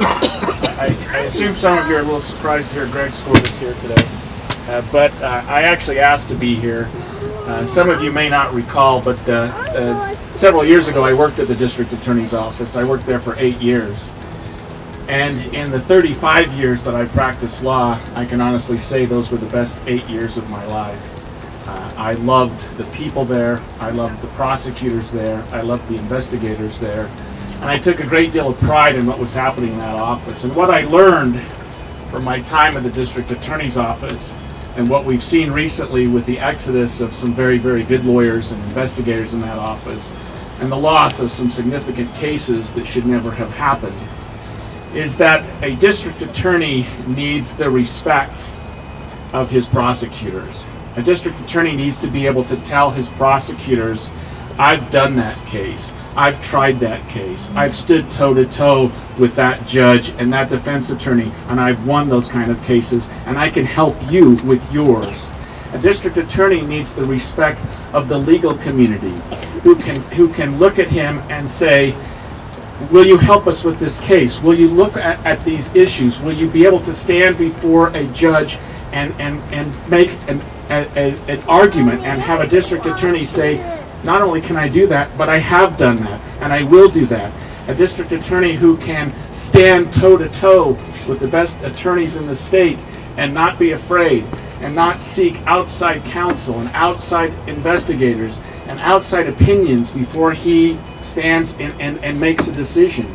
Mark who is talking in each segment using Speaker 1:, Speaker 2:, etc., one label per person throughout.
Speaker 1: I assume some of you are a little surprised to hear Greg Skordas here today, but I actually asked to be here. Some of you may not recall, but several years ago I worked at the district attorney's office. I worked there for 8 years. And in the 35 years that I practiced law, I can honestly say those were the best 8 years of my life. I loved the people there, I loved the prosecutors there, I loved the investigators there, and I took a great deal of pride in what was happening in that office. And what I learned from my time at the district attorney's office, and what we've seen recently with the exodus of some very, very good lawyers and investigators in that office, and the loss of some significant cases that should never have happened, is that a district attorney needs the respect of his prosecutors. A district attorney needs to be able to tell his prosecutors, I've done that case, I've tried that case, I've stood toe-to-toe with that judge and that defense attorney, and I've won those kind of cases, and I can help you with yours. A district attorney needs the respect of the legal community, who can look at him and say, will you help us with this case? Will you look at these issues? Will you be able to stand before a judge and make an argument and have a district attorney say, not only can I do that, but I have done that, and I will do that. A district attorney who can stand toe-to-toe with the best attorneys in the state and not be afraid, and not seek outside counsel and outside investigators and outside opinions before he stands and makes a decision.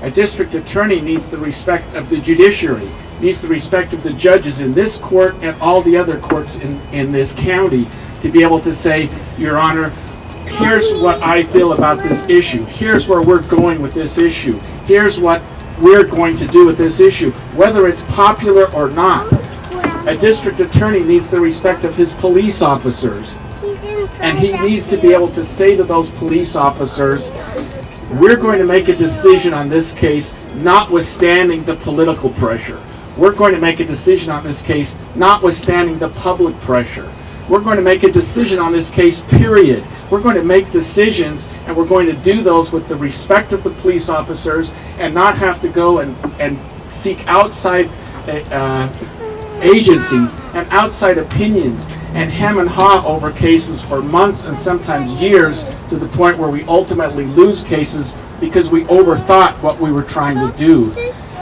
Speaker 1: A district attorney needs the respect of the judiciary, needs the respect of the judges in this court and all the other courts in this county to be able to say, Your Honor, here's what I feel about this issue. Here's where we're going with this issue. Here's what we're going to do with this issue, whether it's popular or not. A district attorney needs the respect of his police officers. And he needs to be able to say to those police officers, we're going to make a decision on this case notwithstanding the political pressure. We're going to make a decision on this case notwithstanding the public pressure. We're going to make a decision on this case, period. We're going to make decisions, and we're going to do those with the respect of the police officers and not have to go and seek outside agencies and outside opinions and hem and haw over cases for months and sometimes years, to the point where we ultimately lose cases because we overthought what we were trying to do.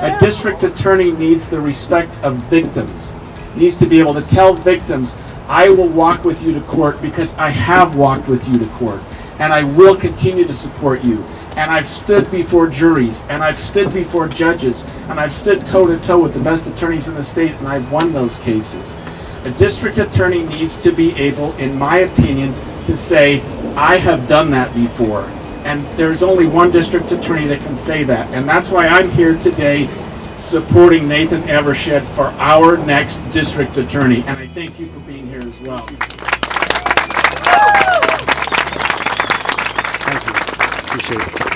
Speaker 1: A district attorney needs the respect of victims, needs to be able to tell victims, I will walk with you to court because I have walked with you to court, and I will continue to support you. And I've stood before juries, and I've stood before judges, and I've stood toe-to-toe with the best attorneys in the state, and I've won those cases. A district attorney needs to be able, in my opinion, to say, I have done that before. And there's only one district attorney that can say that. And that's why I'm here today supporting Nathan Evershed for our next district attorney. And I thank you for being here as well.
Speaker 2: Thank you. Appreciate it.